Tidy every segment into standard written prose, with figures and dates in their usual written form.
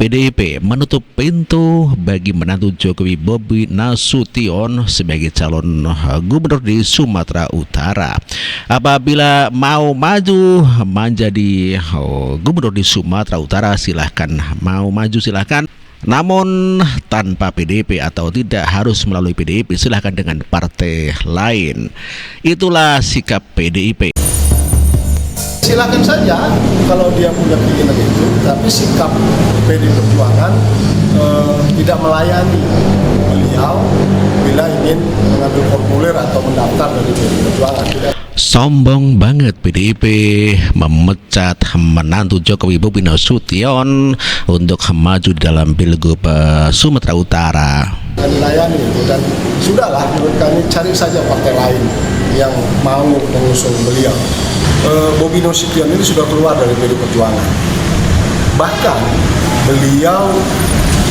PDIP menutup pintu bagi menantu Jokowi Bobi Nasution sebagai calon gubernur di Sumatera Utara. Apabila mau maju menjadi gubernur di Sumatera Utara, silahkan. Mau maju silahkan. Namun tanpa PDIP atau tidak harus melalui PDIP, silahkan dengan partai lain. Itulah sikap PDIP. Silakan saja kalau dia punya keinginan itu, tapi sikap PD Perjuangan tidak melayani beliau bila ingin mengambil formulir atau mendaftar dari PD Perjuangan. Sombong banget PDIP memecat menantu Jokowi Bobi Nasution untuk maju dalam Pilgub Sumatera Utara. Dilayani itu, dan sudahlah menurut kami cari saja partai lain yang mau mengusung beliau. Bobi Nasution ini sudah keluar dari PD Perjuangan. Bahkan beliau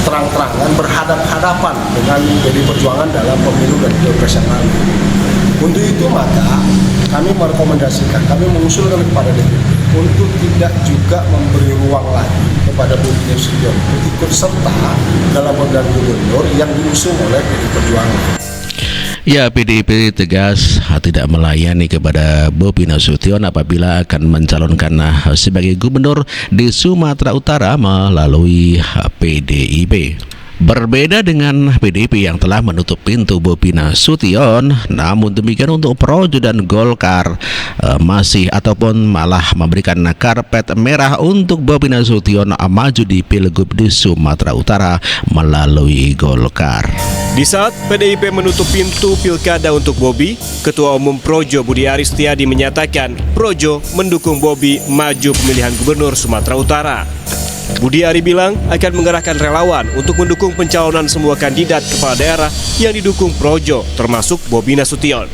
terang-terangan berhadap-hadapan dengan PD Perjuangan dalam pemilu dan pilpres yang lalu. Untuk itu maka kami merekomendasikan, kami mengusulkan kepada DPP untuk tidak juga memberi ruang lagi kepada Bobi Nasution untuk ikut serta dalam pemilihan gubernur yang diusung oleh PD Perjuangan. Ya, PDIP tegas tidak melayani kepada Bobi Nasution apabila akan mencalonkan sebagai gubernur di Sumatera Utara melalui PDIP. Berbeda dengan PDIP yang telah menutup pintu Bobi Nasution, namun demikian untuk Projo dan Golkar masih ataupun malah memberikan karpet merah untuk Bobi Nasution maju di Pilgub di Sumatera Utara melalui Golkar. Di saat PDIP menutup pintu pilkada untuk Bobi, Ketua Umum Projo Budi Aris Setiadi menyatakan Projo mendukung Bobi maju pemilihan gubernur Sumatera Utara. Budi Ari bilang akan mengerahkan relawan untuk mendukung pencalonan semua kandidat kepala daerah yang didukung Projo, termasuk Bobi Nasution.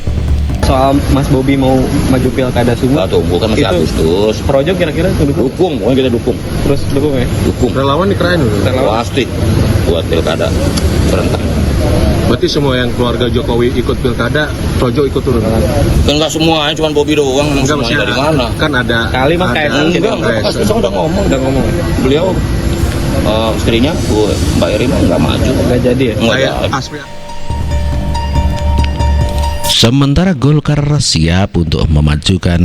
Soal Mas Bobi mau maju pilkada Sumut, tunggu kan masih Agustus. Projo kira-kira dukung, pokoknya kita dukung. Terus dukung ya? Dukung. Relawan dikerain dulu. Pasti buat pilkada serentak. Berarti semua yang keluarga Jokowi ikut pilkada, Projo ikut turun? Enggak semuanya, cuma Bobi doang. Semuanya dari mana? Kan ada. Kali mah kayak Enggak, udah ngomong. Beliau istrinya Mbak Irina nggak maju. Nggak jadi ya? Nggak jadi. Sementara Golkar siap untuk memajukan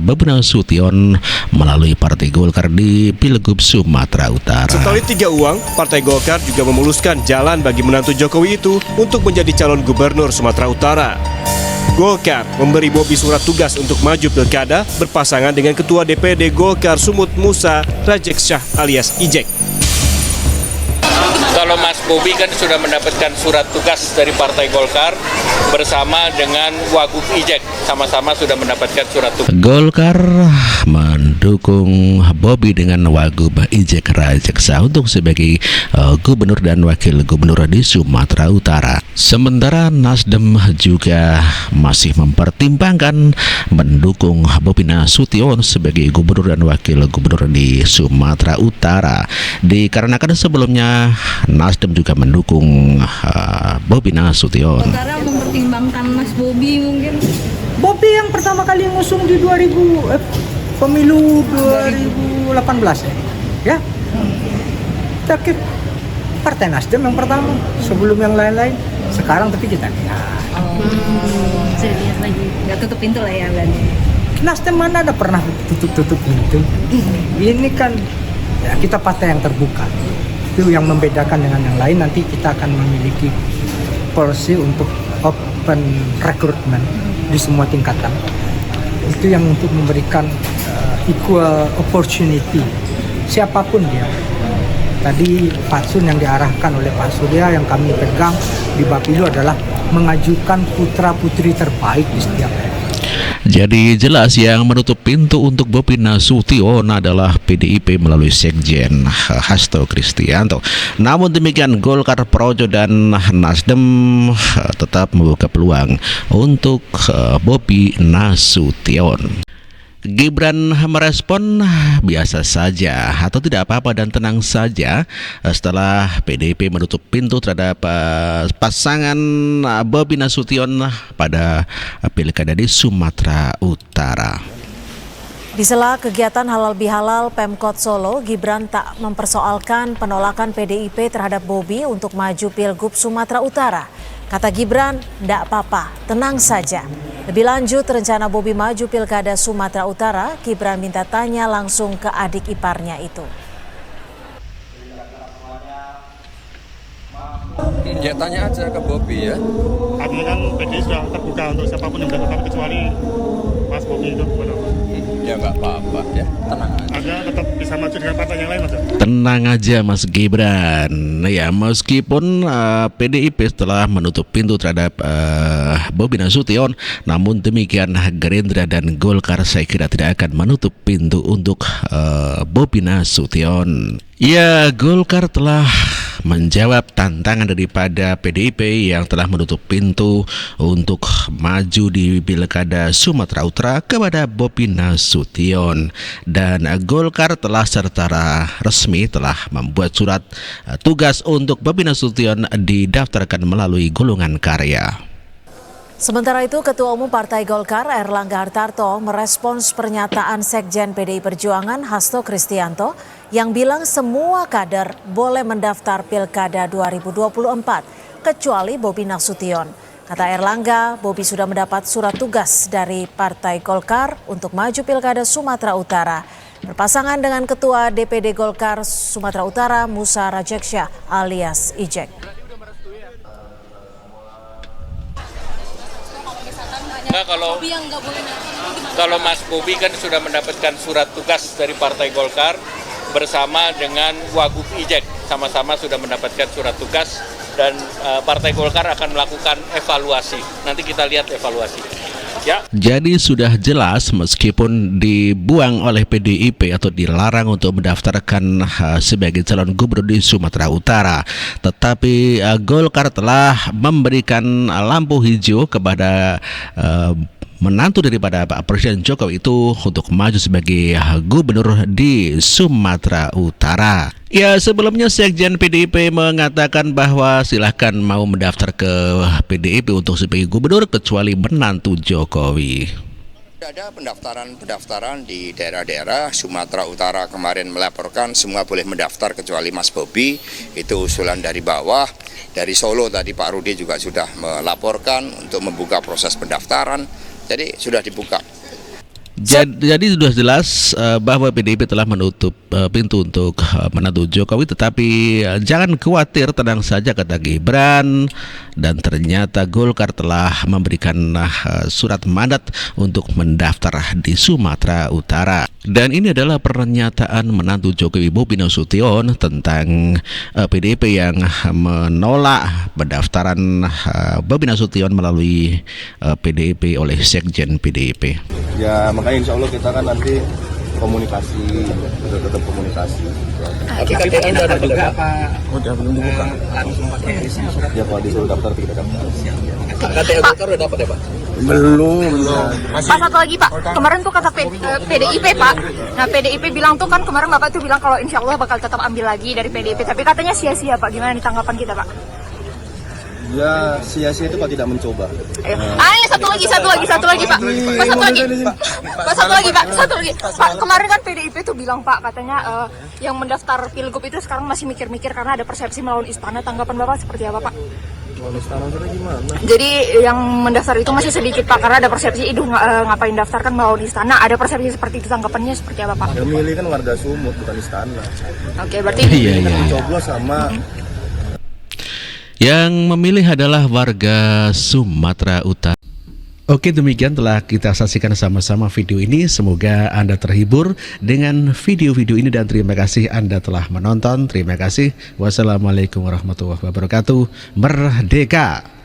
Bobi Nasution melalui Partai Golkar di Pilgub Sumatera Utara. Sekali tiga uang, Partai Golkar juga memuluskan jalan bagi menantu Jokowi itu untuk menjadi calon gubernur Sumatera Utara. Golkar memberi Bobi surat tugas untuk maju pilkada berpasangan dengan Ketua DPD Golkar Sumut Musa Rajeksyah alias Ijek. Kalau Mas Bobi kan sudah mendapatkan surat tugas dari Partai Golkar bersama dengan Wagub Ijek, sama-sama sudah mendapatkan surat tugas. Golkar mendukung Bobi dengan Wagub Ijek Rajeksa untuk sebagai gubernur dan wakil gubernur di Sumatera Utara. Sementara Nasdem juga masih mempertimbangkan mendukung Bobi Nasution sebagai gubernur dan wakil gubernur di Sumatera Utara. Dikarenakan sebelumnya Nasdem juga mendukung Bobi Nasution. Karena mempertimbangkan Mas Bobi mungkin. Bobi yang pertama kali ngusung di pemilu 2018 ya. Tapi Partai Nasdem yang pertama sebelum yang lain-lain. Sekarang tapi kita lihat. Saya lihat lagi. Nggak tutup pintu lah ya berarti. Nasdem mana ada pernah tutup pintu? Ini kan ya, kita partai yang terbuka. Itu yang membedakan dengan yang lain. Nanti kita akan memiliki policy untuk open recruitment di semua tingkatan. Itu yang untuk memberikan equal opportunity siapapun dia. Tadi fatsun yang diarahkan oleh Pak Surya yang kami pegang di Bapilu adalah mengajukan putra-putri terbaik di setiap daerah. Jadi jelas yang menutup pintu untuk Bobi Nasution adalah PDIP melalui Sekjen Hasto Kristianto. Namun demikian Golkar, Projo dan Nasdem tetap membuka peluang untuk Bobi Nasution. Gibran merespon biasa saja atau tidak apa-apa dan tenang saja setelah PDIP menutup pintu terhadap pasangan Bobi Nasution pada pilkada di Sumatera Utara. Di sela kegiatan halal bihalal Pemkot Solo, Gibran tak mempersoalkan penolakan PDIP terhadap Bobi untuk maju Pilgub Sumatera Utara. Kata Gibran, "Ndak apa-apa, tenang saja." Lebih lanjut, rencana Bobi maju Pilkada Sumatera Utara, Gibran minta tanya langsung ke adik iparnya itu. Ya tanya aja ke Bobi ya. Artinya kan PDI sudah terbuka untuk siapapun yang mendaftar kecuali Mas Bobi itu. Ya nggak apa-apa ya, tenang aja. Anda tetap bisa maju dengan partai yang lain, Mas? Tenang aja Mas Gibran. Ya, meskipun PDIP telah menutup pintu terhadap Bobi Nasution, namun demikian Gerindra dan Golkar saya kira tidak akan menutup pintu untuk Bobi Nasution. Ya, Golkar telah menjawab tantangan daripada PDIP yang telah menutup pintu untuk maju di Pilkada Sumatera Utara kepada Bobi Nasution, dan Golkar telah secara resmi telah membuat surat tugas untuk Bobi Nasution didaftarkan melalui golongan karya. Sementara itu, Ketua Umum Partai Golkar Airlangga Hartarto merespons pernyataan Sekjen PDI Perjuangan Hasto Kristianto yang bilang semua kader boleh mendaftar Pilkada 2024 kecuali Bobi Nasution. Kata Airlangga, Bobi sudah mendapat surat tugas dari Partai Golkar untuk maju Pilkada Sumatera Utara. Berpasangan dengan Ketua DPD Golkar Sumatera Utara Musa Rajeksyah alias Ijek. Nah, kalau Mas Bobi kan sudah mendapatkan surat tugas dari Partai Golkar bersama dengan Wagub Ijek, sama-sama sudah mendapatkan surat tugas, dan Partai Golkar akan melakukan evaluasi. Nanti kita lihat evaluasi. Ya. Jadi sudah jelas meskipun dibuang oleh PDIP atau dilarang untuk mendaftarkan sebagai calon gubernur di Sumatera Utara, tetapi Golkar telah memberikan lampu hijau kepada menantu daripada Pak Presiden Jokowi itu untuk maju sebagai gubernur di Sumatera Utara. Ya, sebelumnya Sekjen PDIP mengatakan bahwa silahkan mau mendaftar ke PDIP untuk sebagai gubernur kecuali menantu Jokowi. Ada pendaftaran di daerah-daerah Sumatera Utara kemarin melaporkan semua boleh mendaftar kecuali Mas Bobi. Itu usulan dari bawah. Dari Solo tadi Pak Rudi juga sudah melaporkan untuk membuka proses pendaftaran. Jadi sudah dibuka. Jadi sudah jelas bahwa PDIP telah menutup pintu untuk menantu Jokowi, tetapi jangan khawatir, tenang saja kata Gibran, dan ternyata Golkar telah memberikan surat mandat untuk mendaftar di Sumatera Utara. Dan ini adalah pernyataan menantu Jokowi Bobi Nasution tentang PDIP yang menolak pendaftaran Bobi Nasution melalui PDIP oleh Sekjen PDIP. Ya makanya insya Allah kita kan nanti komunikasi, tetap komunikasi. KTP Anda ada juga apa? Udah belum dibuka. Langsung pakai Ya Pak, disuruh daftar kita daftar. KTP Golkar udah dapat ya Pak? Belum. Pak, satu lagi Pak, kemarin tuh kata PDIP Pak, nah PDIP bilang tuh kan kemarin Bapak tuh bilang kalau insya Allah bakal tetap ambil lagi dari PDIP, tapi katanya sia-sia Pak, gimana nih tanggapan kita Pak? Ya sia-sia itu kalau tidak mencoba. Ini satu lagi Pak, satu lagi. Pak, kemarin kan PDIP tuh bilang Pak, katanya yang mendaftar Pilgub itu sekarang masih mikir-mikir karena ada persepsi melawan istana. Tanggapan Bapak seperti apa Pak? Melawan istana gimana? Jadi yang mendaftar itu masih sedikit Pak, karena ada persepsi itu ngapain daftarkan melawan istana. Ada persepsi seperti itu, tanggapannya seperti apa Pak? Yang milih kan warga Sumut bukan istana. Oke, berarti mencoblos sama. Yang memilih adalah warga Sumatera Utara. Oke, demikian telah kita saksikan sama-sama video ini. Semoga Anda terhibur dengan video-video ini dan terima kasih Anda telah menonton. Terima kasih. Wassalamualaikum warahmatullahi wabarakatuh. Merdeka!